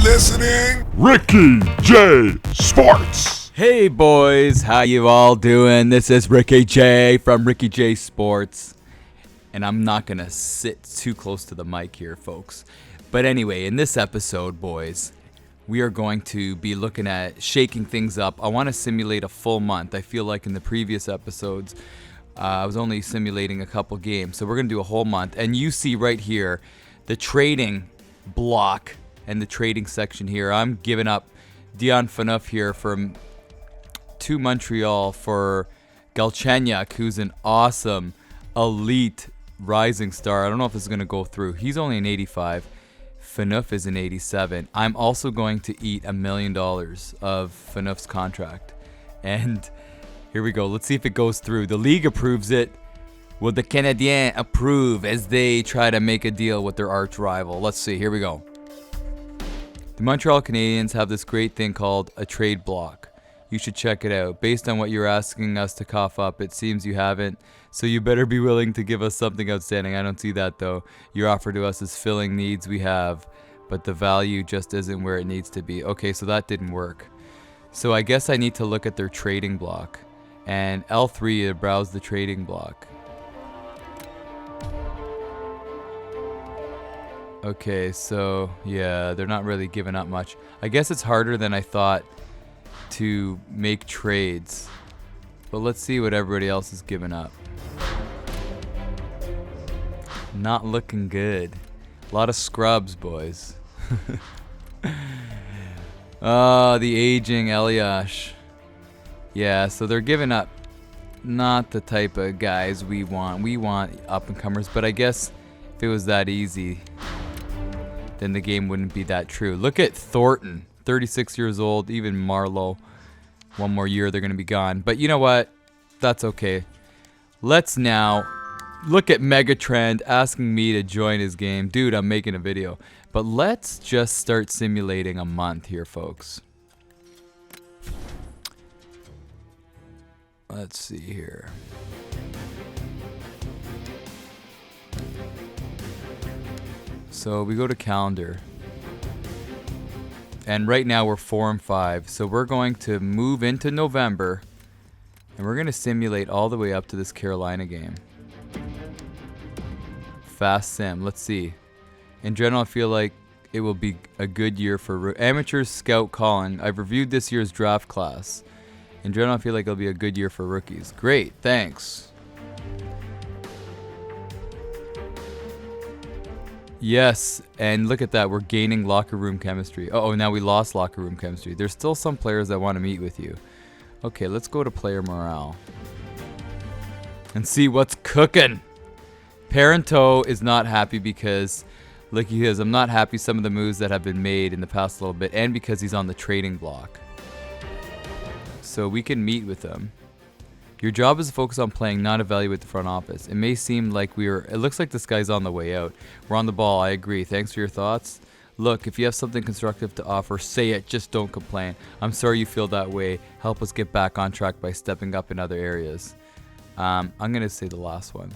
listening. Ricky J Sports. Hey boys, how you all doing? This is Ricky J from Ricky J Sports. And I'm not going to sit too close to the mic here, folks. But anyway, in this episode, boys, we are going to be looking at shaking things up. I want to simulate a full month. I feel like in the previous episodes, I was only simulating a couple games. So we're going to do a whole month. And you see right here, the trading block and the trading section here. I'm giving up Dion Phaneuf here to Montreal for Galchenyuk, who's an awesome, elite rising star. I don't know if this is going to go through. He's only an 85. Phaneuf is an 87. I'm also going to eat $1 million of Phaneuf's contract. And here we go. Let's see if it goes through. The league approves it. Will the Canadiens approve as they try to make a deal with their arch rival? Let's see. Here we go. The Montreal Canadiens have this great thing called a trade block. You should check it out. Based on what you're asking us to cough up, it seems you haven't. So you better be willing to give us something outstanding. I don't see that, though. Your offer to us is filling needs we have, but the value just isn't where it needs to be. Okay, so that didn't work. So I guess I need to look at their trading block. And L3 to browse the trading block. Okay, so yeah, they're not really giving up much. I guess it's harder than I thought to make trades. But let's see what everybody else is giving up. Not looking good. A lot of scrubs, boys. Oh, the aging Eliash. Yeah, so they're giving up not the type of guys we want. We want up-and-comers, but I guess if it was that easy, then the game wouldn't be that true. Look at Thornton, 36 years old, even Marlowe. One more year, they're going to be gone. But you know what? That's okay. Let's now look at Megatrend asking me to join his game. Dude, I'm making a video. But let's just start simulating a month here, folks. Let's see here. So we go to calendar. And right now we're 4 and 5. So we're going to move into November. And we're going to simulate all the way up to this Carolina game. Fast sim. Let's see. In general, I feel like it will be a good year for amateur scout Colin. I've reviewed this year's draft class. In general, I feel like it'll be a good year for rookies. Great. Thanks. Yes, and look at that. We're gaining locker room chemistry. Oh, now we lost locker room chemistry. There's still some players that want to meet with you. Okay, let's go to player morale and see what's cooking. Parento is not happy because, look, he is. I'm not happy some of the moves that have been made in the past little bit, and because he's on the trading block. So we can meet with him. Your job is to focus on playing, not evaluate the front office. It may seem like it looks like this guy's on the way out. We're on the ball, I agree. Thanks for your thoughts. Look, if you have something constructive to offer, say it, just don't complain. I'm sorry you feel that way. Help us get back on track by stepping up in other areas. I'm going to say the last one.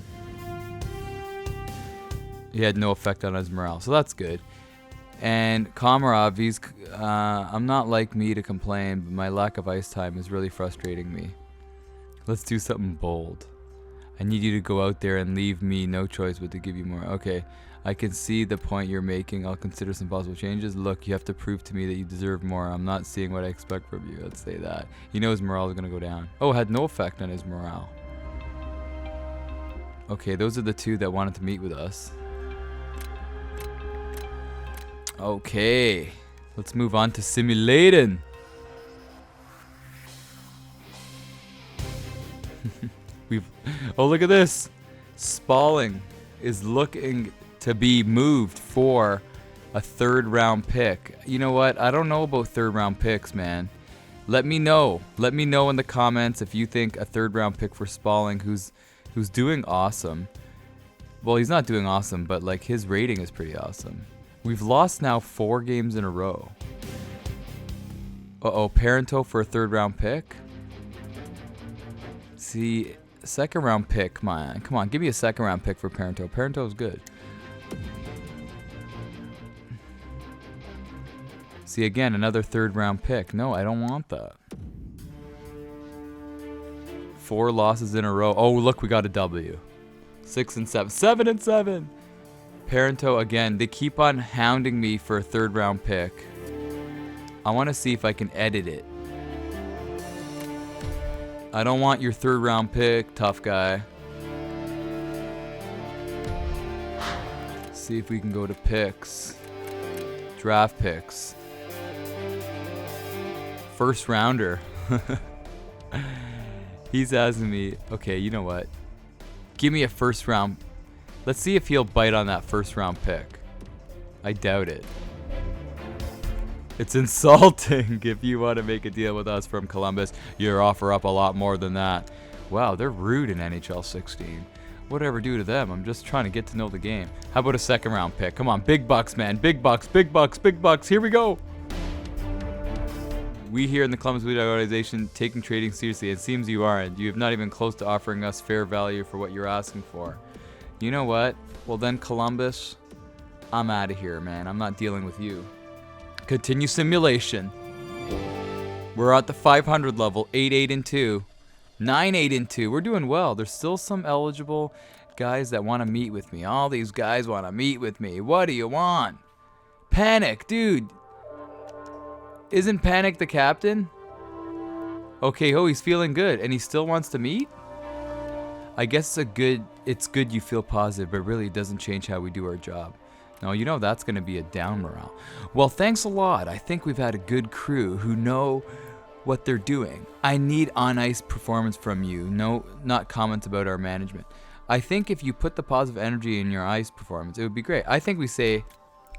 He had no effect on his morale, so that's good. And Komarov, I'm not like me to complain, but my lack of ice time is really frustrating me. Let's do something bold. I need you to go out there and leave me no choice but to give you more. Okay, I can see the point you're making. I'll consider some possible changes. Look, you have to prove to me that you deserve more. I'm not seeing what I expect from you. Let's say that. You know his morale is going to go down. Oh, it had no effect on his morale. Okay, those are the two that wanted to meet with us. Okay, let's move on to simulating. Oh, look at this. Spalling is looking to be moved for a 3rd round pick. You know what? I don't know about 3rd round picks, man. Let me know. Let me know in the comments if you think a 3rd round pick for Spalling, who's doing awesome. Well, he's not doing awesome, but like his rating is pretty awesome. We've lost now 4 games in a row. Uh-oh, Parento for a 3rd round pick? See, 2nd round pick, come on, give me a 2nd round pick for Parento. Parento's good. See, again, another third round pick. No, I don't want that. 4 losses in a row. Oh, look, we got a W. 6 and 7. 7 and 7. Parento, again, they keep on hounding me for a third round pick. I want to see if I can edit it. I don't want your third round pick, tough guy. See if we can go to picks. Draft picks. First rounder. He's asking me, okay, you know what? Give me a first round. Let's see if he'll bite on that first round pick. I doubt it. It's insulting if you want to make a deal with us from Columbus. You offer up a lot more than that. Wow, they're rude in NHL 16. Whatever do to them? I'm just trying to get to know the game. How about a second round pick? Come on, big bucks, man. Big bucks, big bucks, big bucks. Here we go. We here in the Columbus Blue Dog organization taking trading seriously. It seems you aren't. You have not even close to offering us fair value for what you're asking for. You know what? Well then, Columbus, I'm out of here, man. I'm not dealing with you. Continue simulation. We're at the 500 level, 8-8-2, 9-8-2. We're doing well. There's still some eligible guys that want to meet with me. All these guys want to meet with me. What do you want? Panic, dude. Isn't Panic the captain? Okay, oh, he's feeling good, and he still wants to meet? I guess it's good you feel positive, but really it doesn't change how we do our job. No, you know that's going to be a down morale. Well, thanks a lot. I think we've had a good crew who know what they're doing. I need on-ice performance from you, no, not comments about our management. I think if you put the positive energy in your ice performance, it would be great. I think we say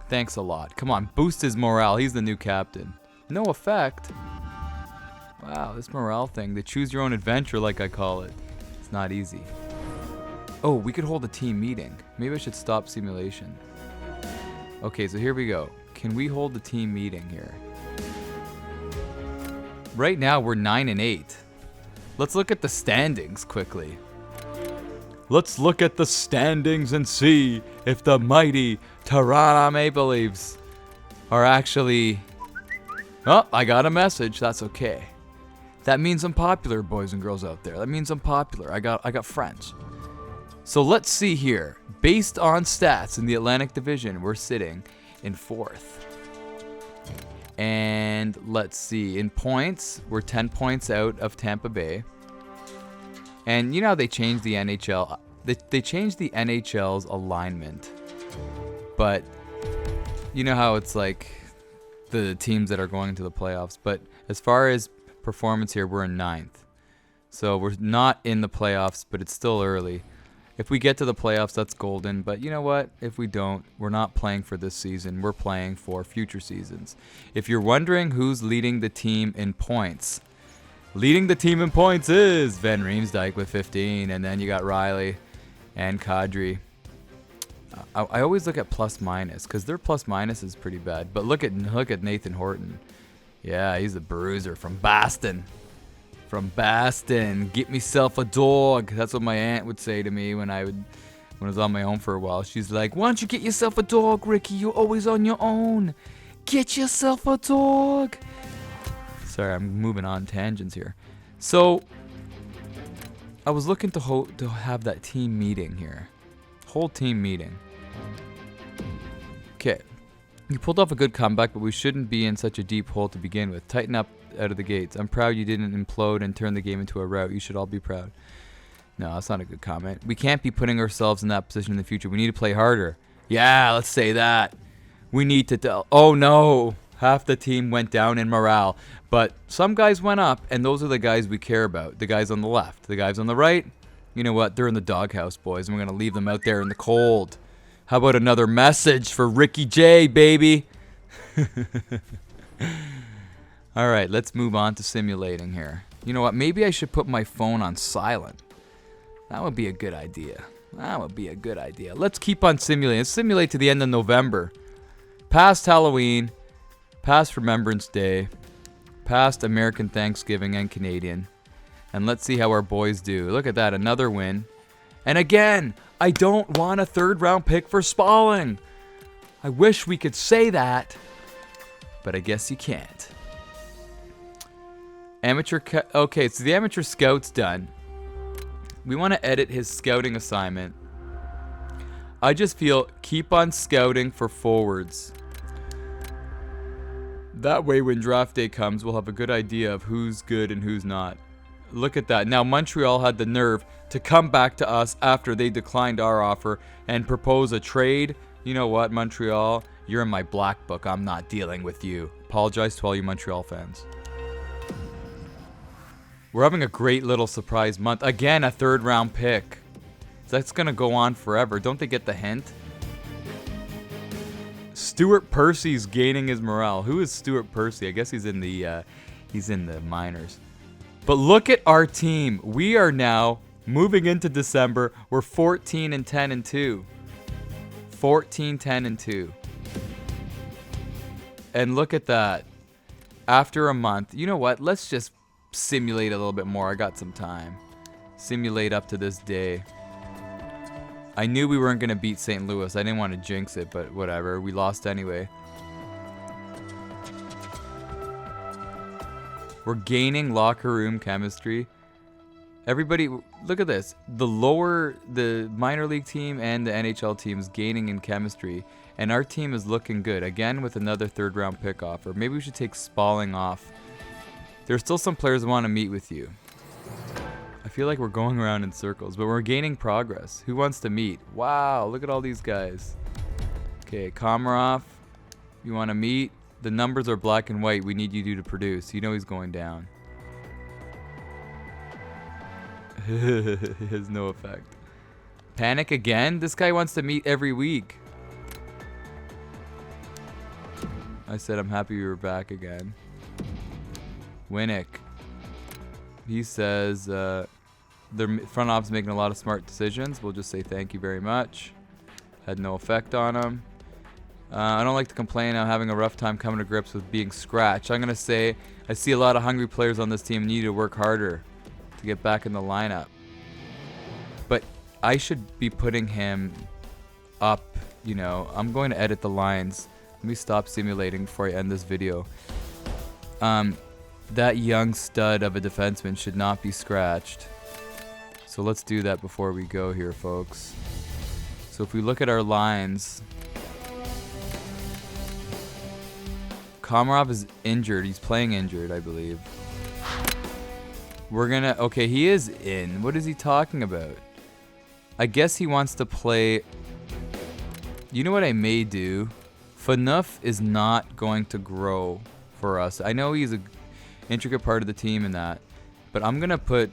thanks a lot. Come on, boost his morale. He's the new captain. No effect. Wow, this morale thing, the choose your own adventure like I call it. It's not easy. Oh, we could hold a team meeting. Maybe I should stop simulation. Okay, so here we go. Can we hold the team meeting here? Right now we're 9-8. Let's look at the standings quickly. Let's look at the standings and see if the mighty Toronto Maple Leafs are actually... Oh, I got a message. That's okay. That means I'm popular, boys and girls out there. That means I'm popular. I got friends. So let's see here. Based on stats in the Atlantic Division, we're sitting in 4th. And let's see. In points, we're 10 points out of Tampa Bay. And you know how they changed the NHL? They changed the NHL's alignment. But you know how it's like the teams that are going into the playoffs. But as far as performance here, we're in 9th. So we're not in the playoffs, but it's still early. If we get to the playoffs, that's golden. But you know what? If we don't, we're not playing for this season. We're playing for future seasons. If you're wondering who's leading the team in points, leading the team in points is Van Riemsdyk with 15. And then you got Riley and Kadri. I always look at plus minus because their plus minus is pretty bad. But look at Nathan Horton. Yeah, he's a bruiser from Boston. From Boston. Get myself a dog. That's what my aunt would say to me when I was on my own for a while. She's like, why don't you get yourself a dog, Ricky? You're always on your own. Get yourself a dog. Sorry, I'm moving on tangents here. So, I was looking to have that team meeting here. Whole team meeting. Okay. You pulled off a good comeback, but we shouldn't be in such a deep hole to begin with. Tighten up out of the gates. I'm proud you didn't implode and turn the game into a rout. You should all be proud. No, that's not a good comment. We can't be putting ourselves in that position in the future. We need to play harder. Yeah, let's say that. We need to tell. Oh no, half the team went down in morale, but some guys went up, and those are the guys we care about. The guys on the left, the guys on the right. You know what? They're in the doghouse, boys, and we're gonna leave them out there in the cold. How about another message for Ricky J, baby? All right, let's move on to simulating here. You know what? Maybe I should put my phone on silent. That would be a good idea. Let's keep on simulating. Let's simulate to the end of November. Past Halloween, past Remembrance Day, past American Thanksgiving and Canadian. And let's see how our boys do. Look at that, another win. And again, I don't want a third round pick for Spalling. I wish we could say that. but I guess you can't. Okay, so the amateur scout's done. We want to edit his scouting assignment. I just feel keep on scouting for forwards. That way when draft day comes, we'll have a good idea of who's good and who's not. Look at that. Now Montreal had the nerve to come back to us after they declined our offer and propose a trade. You know what, Montreal? You're in my black book. I'm not dealing with you. Apologize to all you Montreal fans. We're having a great little surprise month. Again, a 3rd round pick. That's going to go on forever. Don't they get the hint? Stuart Percy's gaining his morale. Who is Stuart Percy? I guess he's in the minors. But look at our team. We are now moving into December. We're 14-10-2. 14-10-2. And look at that. After a month, you know what? Let's just simulate a little bit more. I got some time. Simulate up to this day. I knew we weren't going to beat St. Louis. I didn't want to jinx it, but whatever. We lost anyway. We're gaining locker room chemistry. Everybody, look at this. The minor league team and the NHL team is gaining in chemistry. And our team is looking good. Again, with another 3rd round pick offer. Maybe we should take Spalling off. There's still some players who want to meet with you. I feel like we're going around in circles, but we're gaining progress. Who wants to meet? Wow, look at all these guys. Okay, Komarov, you want to meet? The numbers are black and white. We need you to produce. You know he's going down. It has no effect. Panic again? This guy wants to meet every week. I said I'm happy we were back again. Winnick. He says the front office making a lot of smart decisions. We'll just say thank you very much. Had no effect on him. I don't like to complain. I'm having a rough time coming to grips with being scratched. I'm going to say I see a lot of hungry players on this team and need to work harder to get back in the lineup. But I should be putting him up, you know. I'm going to edit the lines. Let me stop simulating before I end this video. That young stud of a defenseman should not be scratched. So let's do that before we go here, folks. So if we look at our lines, Komarov is injured. He's playing injured, I believe. Okay, he is in. What is he talking about? I guess he wants to play. You know what I may do? Phaneuf is not going to grow for us. I know he's an intricate part of the team in that, but I'm going to put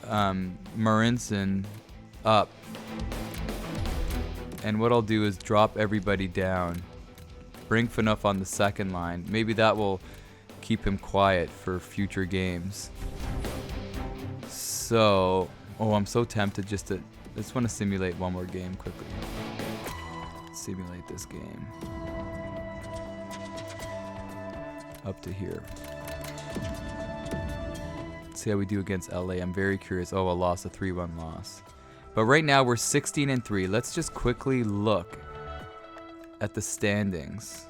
Marinson up. And what I'll do is drop everybody down. Bring Phaneuf on the 2nd line. Maybe that will keep him quiet for future games. So, I'm so tempted just to... I just want to simulate one more game quickly. Simulate this game. Up to here. Let's see how we do against LA. I'm very curious. Oh, a loss, a 3-1 loss. But right now we're 16-3. Let's just quickly look at the standings.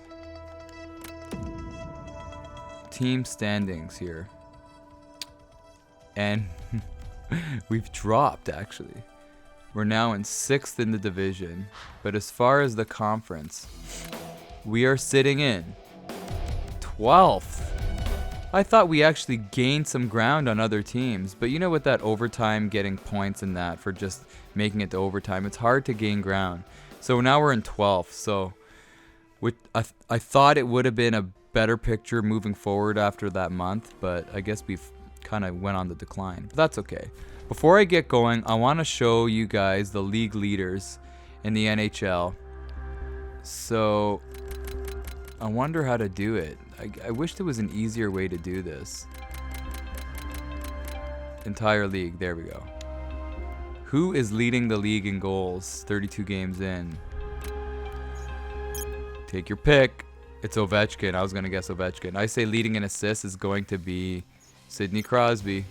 Team standings here. And we've dropped, actually. We're now in 6th in the division. But as far as the conference, we are sitting in 12th. I thought we actually gained some ground on other teams. But you know, with that overtime, getting points in that for just making it to overtime, it's hard to gain ground. So now we're in 12th. So I thought it would have been a better picture moving forward after that month. But I guess we've kind of went on the decline. But that's okay. Before I get going, I want to show you guys the league leaders in the NHL. So I wonder how to do it. I wish there was an easier way to do this. Entire league. There we go. Who is leading the league in goals 32 games in? Take your pick. It's Ovechkin. I was going to guess Ovechkin. I say leading in assists is going to be Sidney Crosby.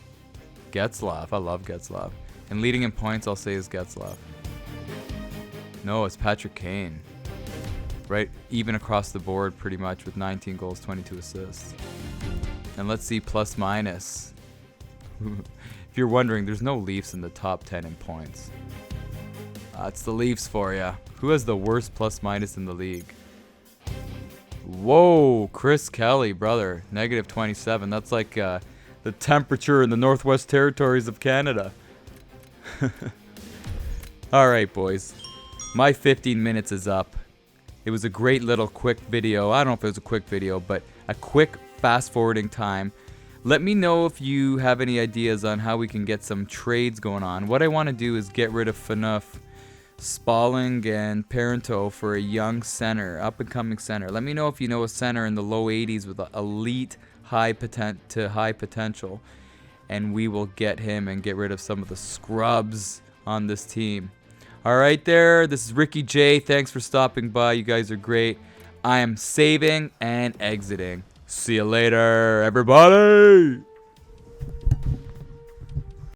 Getzlaf. I love Getzlaf. And leading in points, I'll say is Getzlaf. No, it's Patrick Kane. right? Even across the board pretty much with 19 goals, 22 assists. And let's see plus minus. If you're wondering, there's no Leafs in the top 10 in points. It's the Leafs for ya. Who has the worst plus minus in the league? Whoa, Chris Kelly, brother. Negative 27. That's like the temperature in the Northwest Territories of Canada. All right, boys. My 15 minutes is up. It was a great little quick video. I don't know if it was a quick video, but a quick fast forwarding time. Let me know if you have any ideas on how we can get some trades going on. What I want to do is get rid of Phaneuf, Spalling, and Parento for a young center, up-and-coming center. Let me know if you know a center in the low 80s with elite high potential, and we will get him and get rid of some of the scrubs on this team. All right there, this is Ricky J. Thanks for stopping by. You guys are great. I am saving and exiting. See you later, everybody.